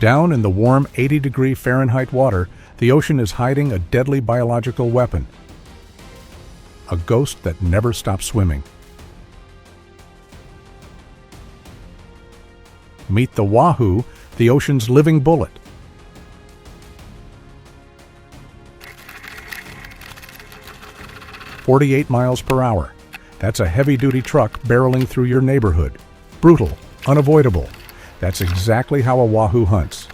Down in the warm 80-degree Fahrenheit water, the ocean is hiding a deadly biological weapon. A ghost that never stops swimming. Meet the Wahoo, the ocean's living bullet. "48 miles per hour. That's a heavy-duty truck barreling through your neighborhood. Brutal, unavoidable. That's exactly how a Wahoo hunts.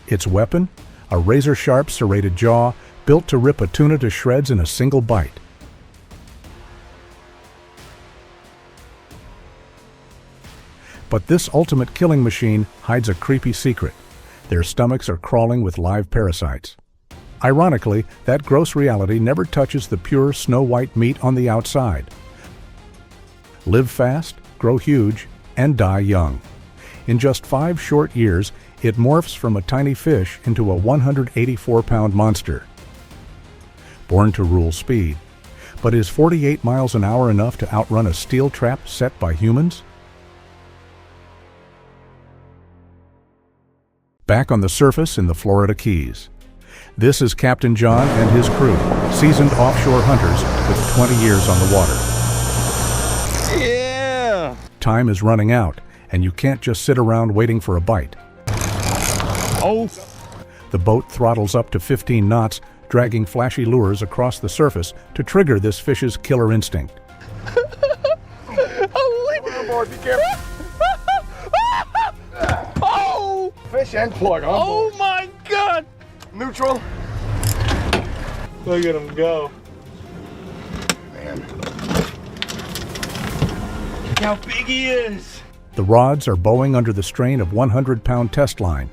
Its weapon? A razor-sharp serrated jaw built to rip a tuna to shreds in a single bite. But this ultimate killing machine hides a creepy secret. Their stomachs are crawling with live parasites. Ironically, that gross reality never touches the pure snow-white meat on the outside. Live fast, grow huge, and die young. In just 5 short years, it morphs from a tiny fish into a 184-pound monster. Born to rule speed. But is 48 miles an hour enough to outrun a steel trap set by humans? Back on the surface in the Florida Keys. This is Captain John and his crew, seasoned offshore hunters with 20 years on the water. Yeah! Time is running out, and you can't just sit around waiting for a bite. Oh! The boat throttles up to 15 knots, dragging flashy lures across the surface to trigger this fish's killer instinct. Overboard, be careful! Oh! Fish and plug on Oh board. my God! Neutral. Look at him go. Man. Look how big he is. The rods are bowing under the strain of 100-pound test line.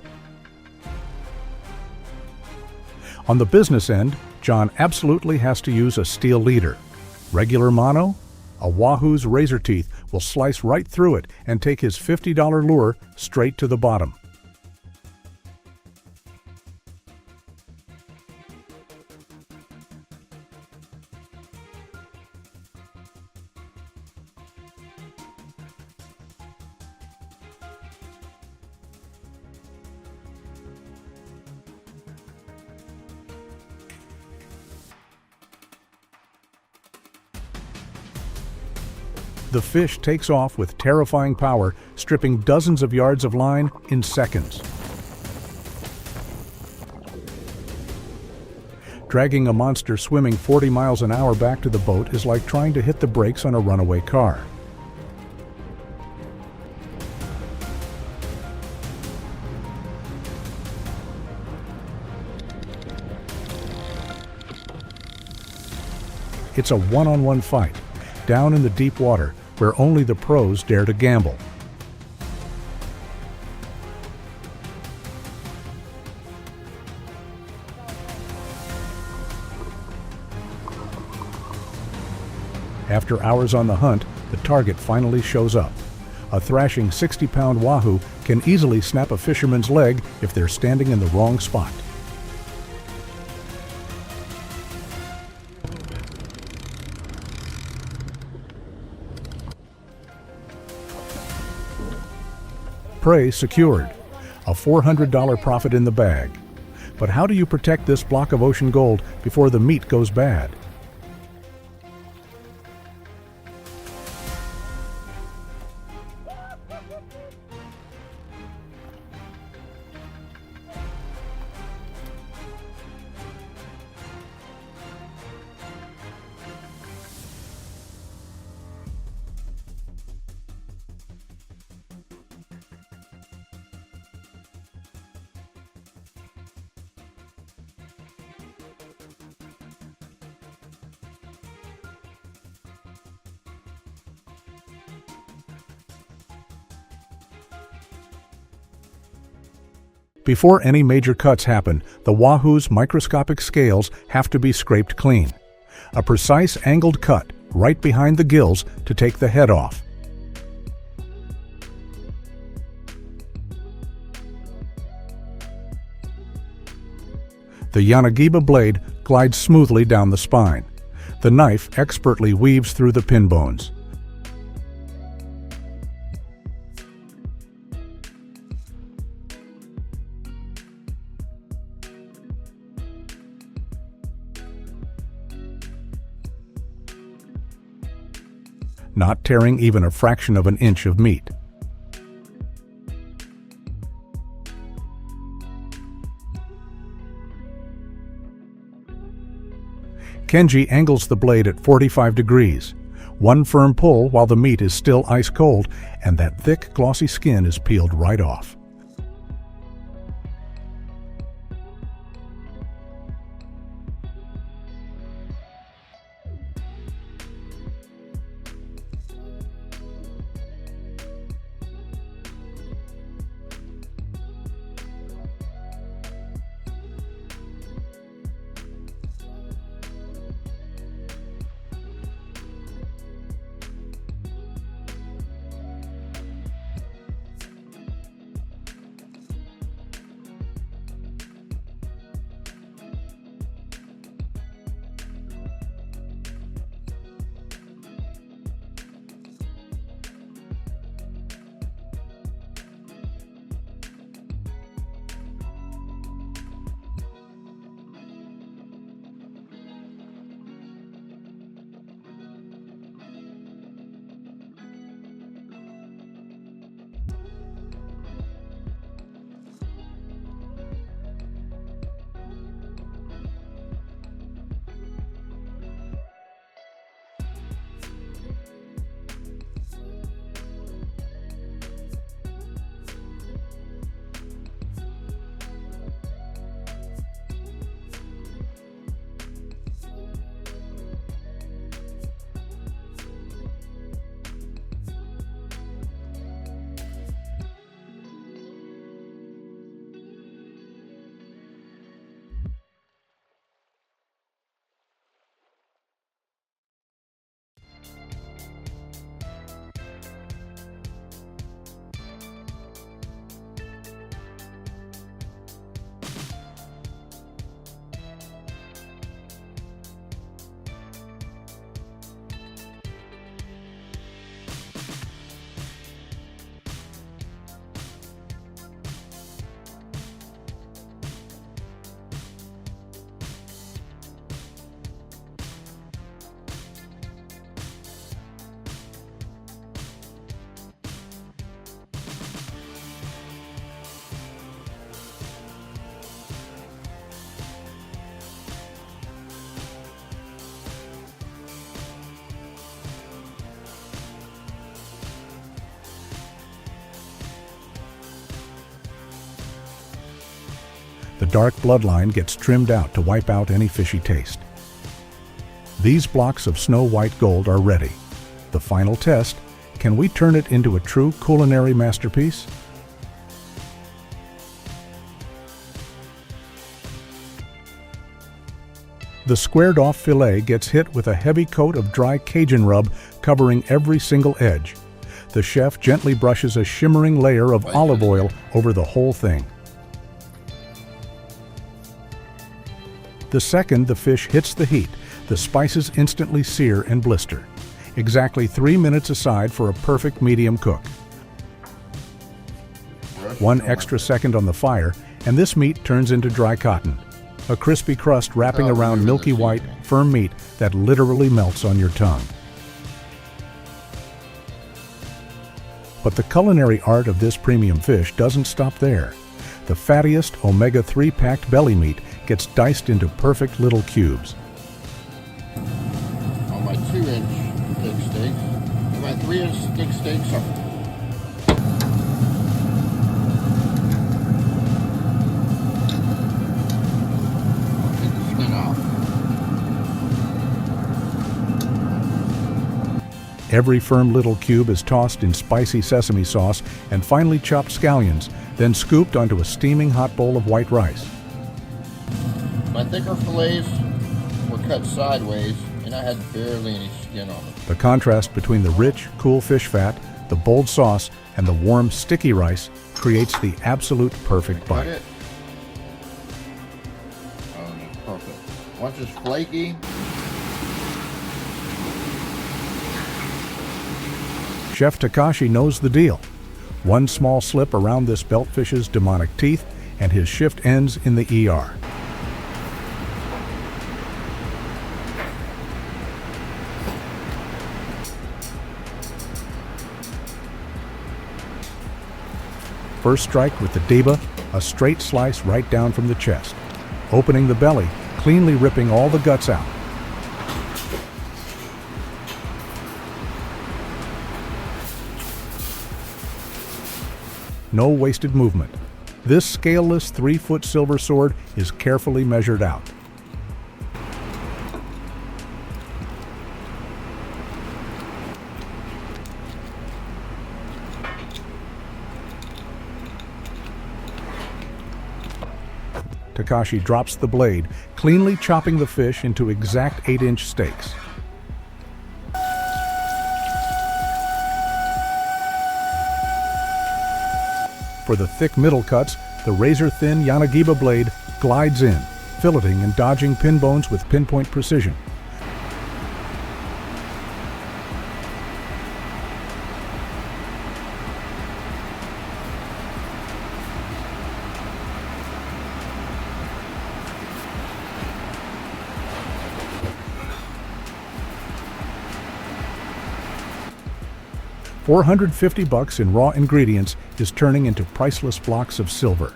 On the business end, John absolutely has to use a steel leader. Regular mono? A Wahoo's razor teeth will slice right through it and take his $50 lure straight to the bottom. The fish takes off with terrifying power, stripping dozens of yards of line in seconds. Dragging a monster swimming 40 miles an hour back to the boat is like trying to hit the brakes on a runaway car. It's a one-on-one fight, down in the deep water, where only the pros dare to gamble. After hours on the hunt, the target finally shows up. A thrashing 60-pound Wahoo can easily snap a fisherman's leg if they're standing in the wrong spot. Prey secured. A $400 profit in the bag. But how do you protect this block of ocean gold before the meat goes bad? Before any major cuts happen, the Wahoo's microscopic scales have to be scraped clean. A precise angled cut right behind the gills to take the head off. The Yanagiba blade glides smoothly down the spine. The knife expertly weaves through the pin bones. not tearing even a fraction of an inch of meat. Kenji angles the blade at 45 degrees. One firm pull while the meat is still ice cold, and that thick, glossy skin is peeled right off. The dark bloodline gets trimmed out to wipe out any fishy taste. These blocks of snow-white gold are ready. The final test: can we turn it into a true culinary masterpiece? The squared-off fillet gets hit with a heavy coat of dry Cajun rub covering every single edge. The chef gently brushes a shimmering layer of olive oil over the whole thing. The second the fish hits the heat, the spices instantly sear and blister. Exactly 3 minutes aside for a perfect medium cook. 1 extra second on the fire, and this meat turns into dry cotton. A crispy crust wrapping around milky white, firm meat that literally melts on your tongue. But the culinary art of this premium fish doesn't stop there. The fattiest omega-3 packed belly meat gets diced into perfect little cubes. On my 2-inch thick steaks, and my 3-inch thick steaks are take the skin off. Every firm little cube is tossed in spicy sesame sauce and finely chopped scallions, then scooped onto a steaming hot bowl of white rice. My thicker fillets were cut sideways, and I had barely any skin on them. The contrast between the rich, cool fish fat, the bold sauce, and the warm, sticky rice creates the absolute perfect Cut bite. it. Oh, that's perfect. Once it's flaky, Chef Takashi knows the deal. One small slip around this beltfish's demonic teeth, and his shift ends in the ER. First strike with the deba, a straight slice right down from the chest, opening the belly, cleanly ripping all the guts out. No wasted movement. This scaleless 3-foot silver sword is carefully measured out. Takashi drops the blade, cleanly chopping the fish into exact 8-inch steaks. For the thick middle cuts, the razor-thin Yanagiba blade glides in, filleting and dodging pin bones with pinpoint precision. $450 in raw ingredients is turning into priceless blocks of silver.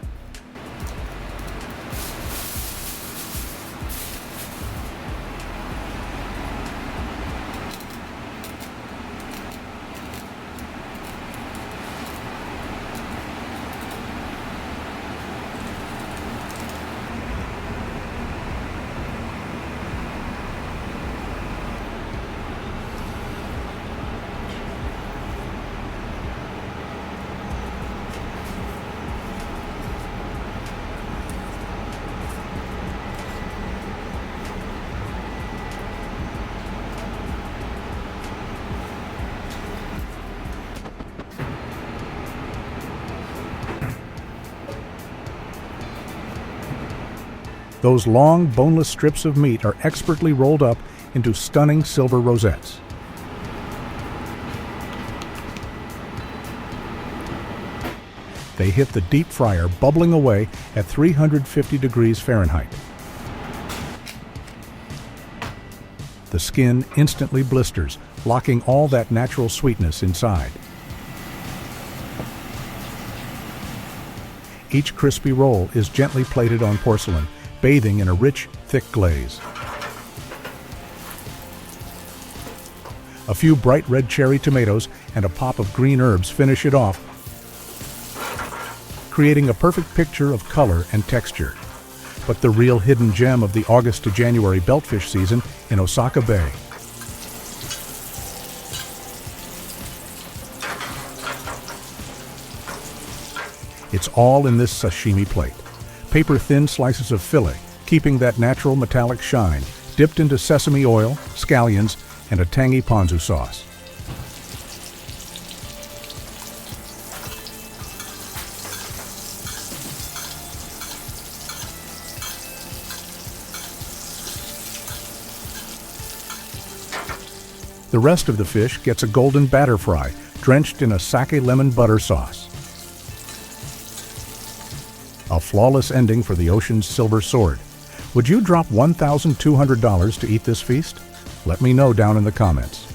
Those long, boneless strips of meat are expertly rolled up into stunning silver rosettes. They hit the deep fryer, bubbling away at 350 degrees Fahrenheit. The skin instantly blisters, locking all that natural sweetness inside. Each crispy roll is gently plated on porcelain, bathing in a rich, thick glaze. A few bright red cherry tomatoes and a pop of green herbs finish it off, creating a perfect picture of color and texture. But the real hidden gem of the August to January beltfish season in Osaka Bay. It's all in this sashimi plate. Paper-thin slices of fillet, keeping that natural metallic shine, dipped into sesame oil, scallions, and a tangy ponzu sauce. The rest of the fish gets a golden batter fry, drenched in a sake lemon butter sauce. A flawless ending for the ocean's silver sword. Would you drop $1,200 to eat this feast? Let me know down in the comments.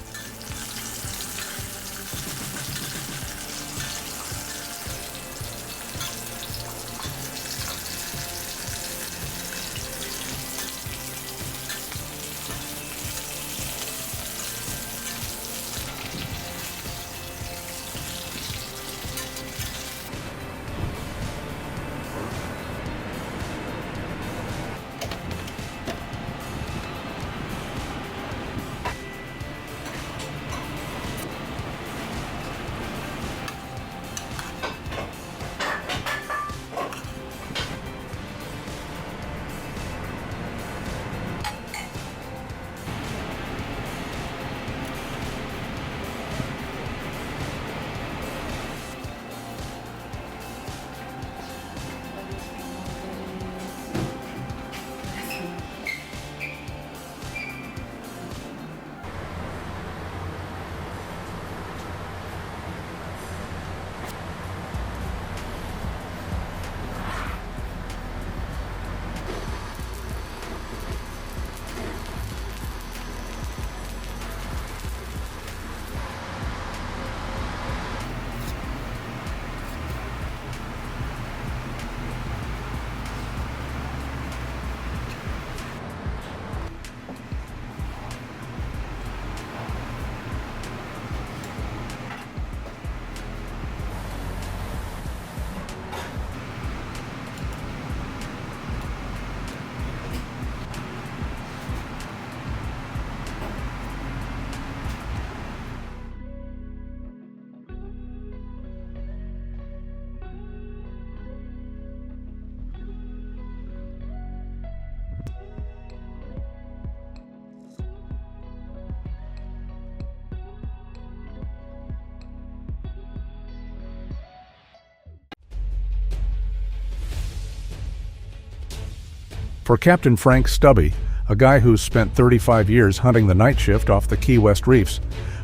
For Captain Frank Stubby, a guy who's spent 35 years hunting the night shift off the Key West reefs,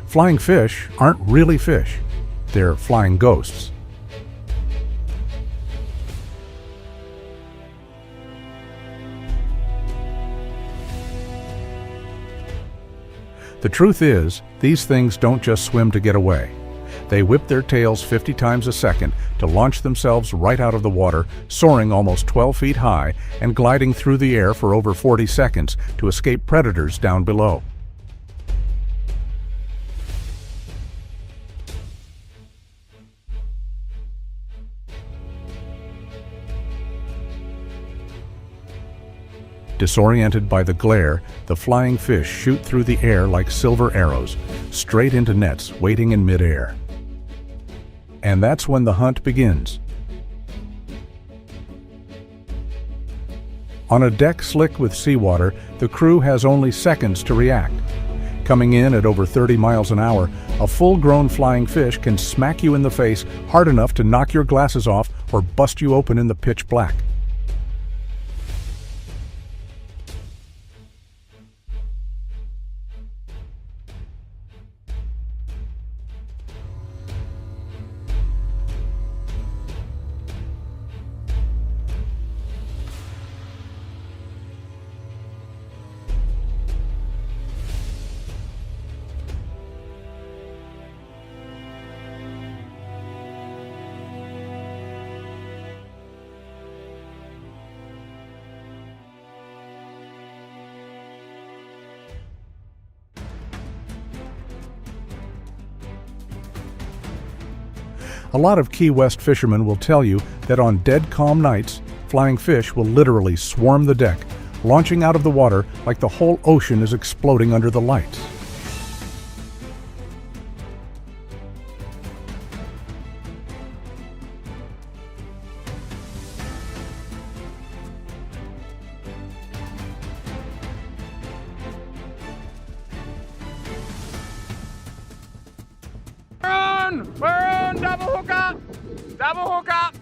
flying fish aren't really fish. They're flying ghosts. The truth is, these things don't just swim to get away. They whip their tails 50 times a second to launch themselves right out of the water, soaring almost 12 feet high and gliding through the air for over 40 seconds to escape predators down below. Disoriented by the glare, the flying fish shoot through the air like silver arrows, straight into nets waiting in midair. And that's when the hunt begins. On a deck slick with seawater, the crew has only seconds to react. Coming in at over 30 miles an hour, a full-grown flying fish can smack you in the face hard enough to knock your glasses off or bust you open in the pitch black. A lot of Key West fishermen will tell you that on dead calm nights, flying fish will literally swarm the deck, launching out of the water like the whole ocean is exploding under the lights. We're on! Double hook up! Double hook up!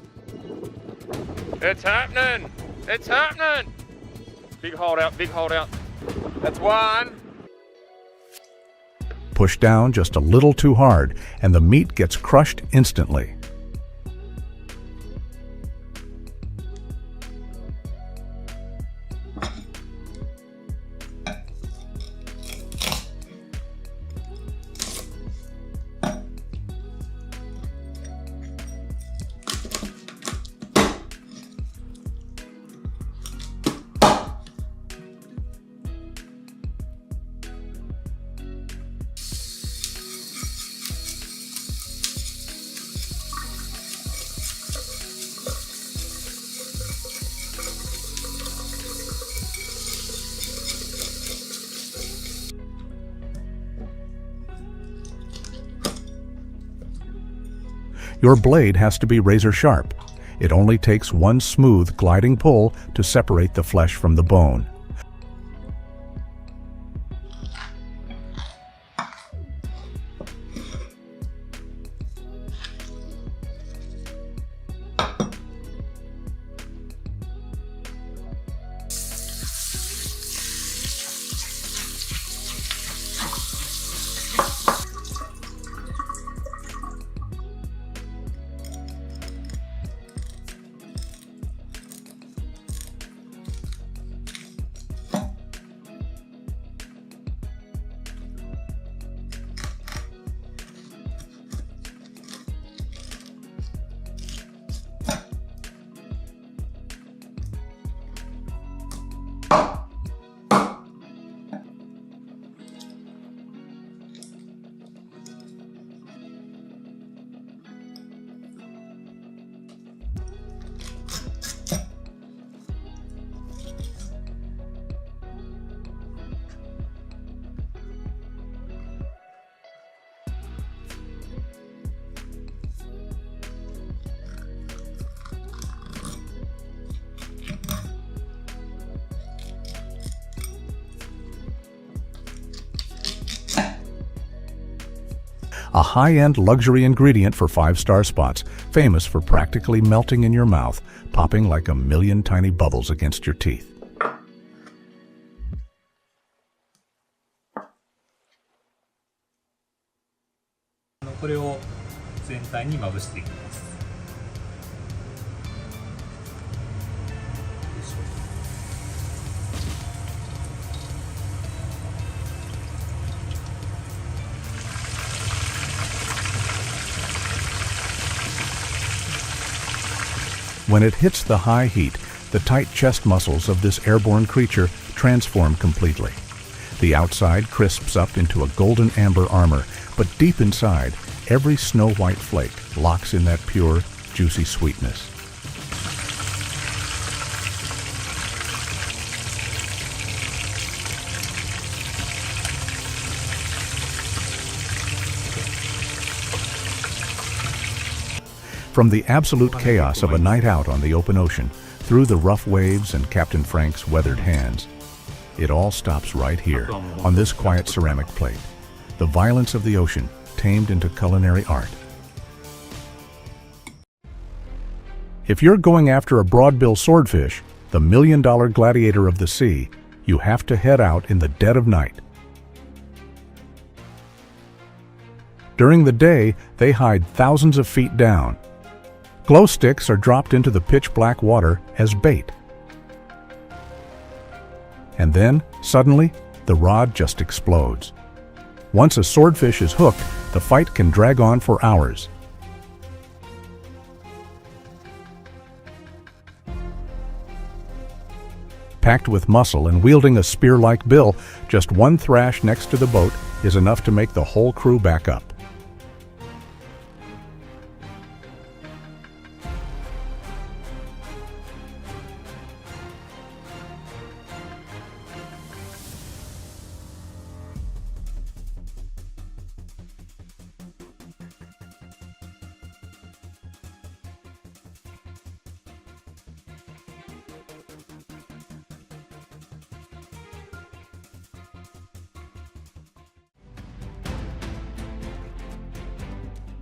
It's happening! It's happening! Big hold out, big hold out. That's one. Push down just a little too hard, and the meat gets crushed instantly. Your blade has to be razor sharp. It only takes one smooth, gliding pull to separate the flesh from the bone. A high-end luxury ingredient for 5-star spots, famous for practically melting in your mouth, popping like a million tiny bubbles against your teeth. これを全体にまぶしていきます。When it hits the high heat, the tight chest muscles of this airborne creature transform completely. The outside crisps up into a golden amber armor, but deep inside, every snow-white flake locks in that pure, juicy sweetness. From the absolute chaos of a night out on the open ocean, through the rough waves and Captain Frank's weathered hands, it all stops right here, on this quiet ceramic plate. The violence of the ocean tamed into culinary art. If you're going after a broadbill swordfish, the million-dollar gladiator of the sea, you have to head out in the dead of night. During the day, they hide thousands of feet down. Glow sticks are dropped into the pitch-black water as bait. And then, suddenly, the rod just explodes. Once a swordfish is hooked, the fight can drag on for hours. Packed with muscle and wielding a spear-like bill, just one thrash next to the boat is enough to make the whole crew back up.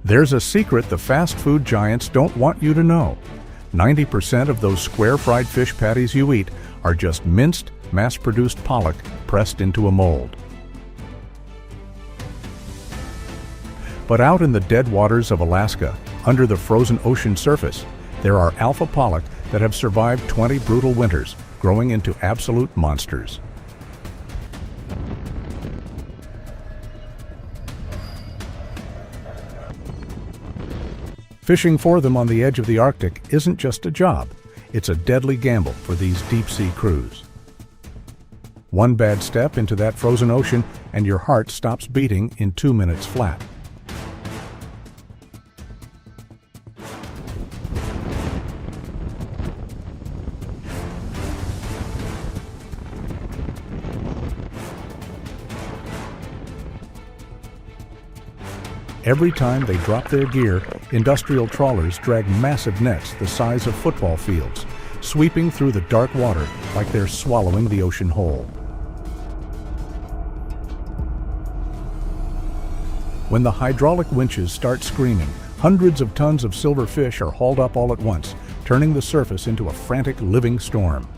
There's a secret the fast food giants don't want you to know. 90% of those square fried fish patties you eat are just minced, mass-produced pollock pressed into a mold. But out in the dead waters of Alaska, under the frozen ocean surface, there are alpha pollock that have survived 20 brutal winters, growing into absolute monsters. Fishing for them on the edge of the Arctic isn't just a job, it's a deadly gamble for these deep-sea crews. One bad step into that frozen ocean and your heart stops beating in 2 minutes flat. Every time they drop their gear, industrial trawlers drag massive nets the size of football fields, sweeping through the dark water like they're swallowing the ocean whole. When the hydraulic winches start screaming, hundreds of tons of silver fish are hauled up all at once, turning the surface into a frantic living storm.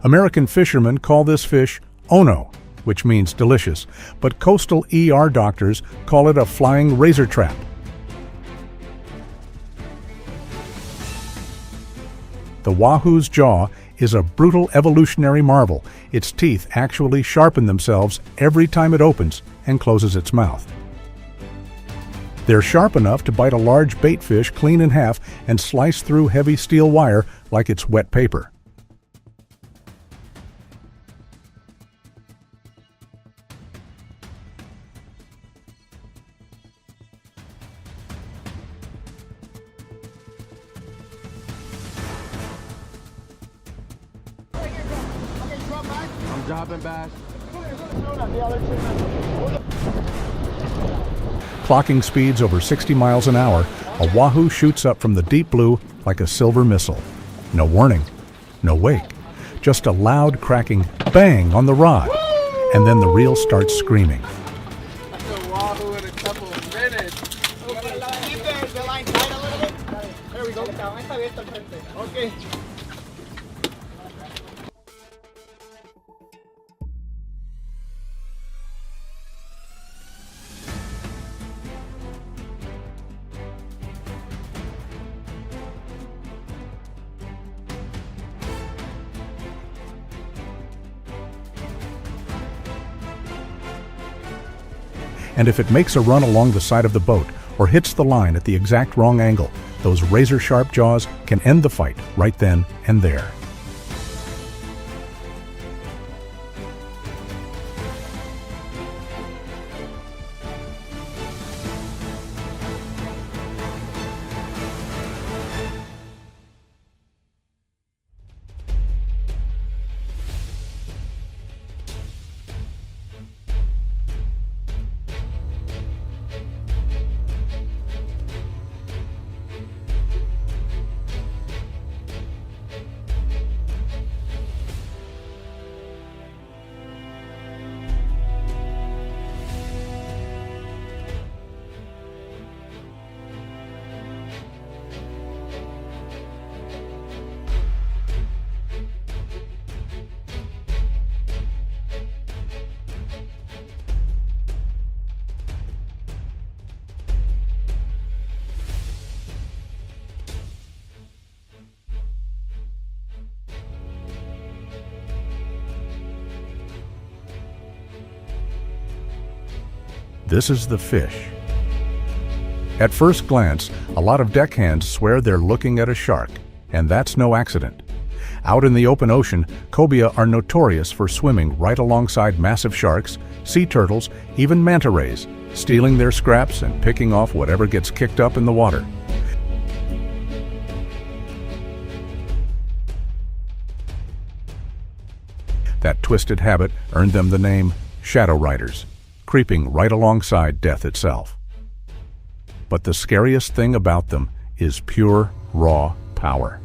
American fishermen call this fish ono, which means delicious, but coastal ER doctors call it a flying razor trap. The wahoo's jaw is a brutal evolutionary marvel. Its teeth actually sharpen themselves every time it opens and closes its mouth. They're sharp enough to bite a large bait fish clean in half and slice through heavy steel wire like it's wet paper. Dropping back. Clocking speeds over 60 miles an hour, a wahoo shoots up from the deep blue like a silver missile. No warning, no wake, just a loud cracking bang on the rod, and then the reel starts screaming. That's a wahoo in a couple of minutes. push the line tight a little bit? There we go. Okay. And if it makes a run along the side of the boat or hits the line at the exact wrong angle, those razor-sharp jaws can end the fight right then and there. This is the fish. At first glance, a lot of deckhands swear they're looking at a shark, and that's no accident. Out in the open ocean, cobia are notorious for swimming right alongside massive sharks, sea turtles, even manta rays, stealing their scraps and picking off whatever gets kicked up in the water. That twisted habit earned them the name shadow riders, creeping right alongside death itself. But the scariest thing about them is pure, raw power.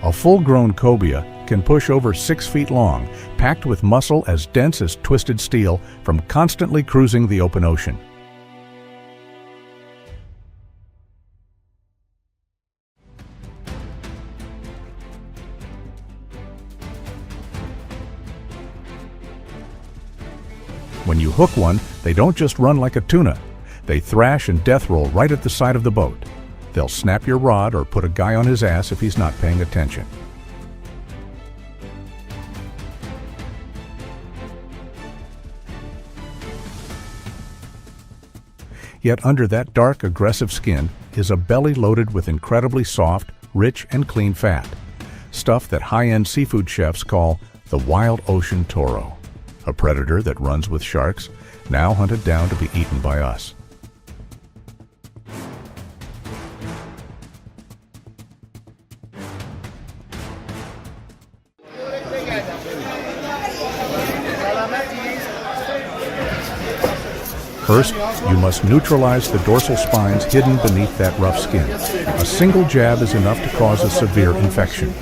A full-grown cobia can push over 6 feet long, packed with muscle as dense as twisted steel from constantly cruising the open ocean. When you hook one, they don't just run like a tuna. They thrash and death roll right at the side of the boat. They'll snap your rod or put a guy on his ass if he's not paying attention. Yet under that dark, aggressive skin is a belly loaded with incredibly soft, rich, and clean fat. Stuff that high-end seafood chefs call the wild ocean toro, a predator that runs with sharks, now hunted down to be eaten by us. First, you must neutralize the dorsal spines hidden beneath that rough skin. A single jab is enough to cause a severe infection.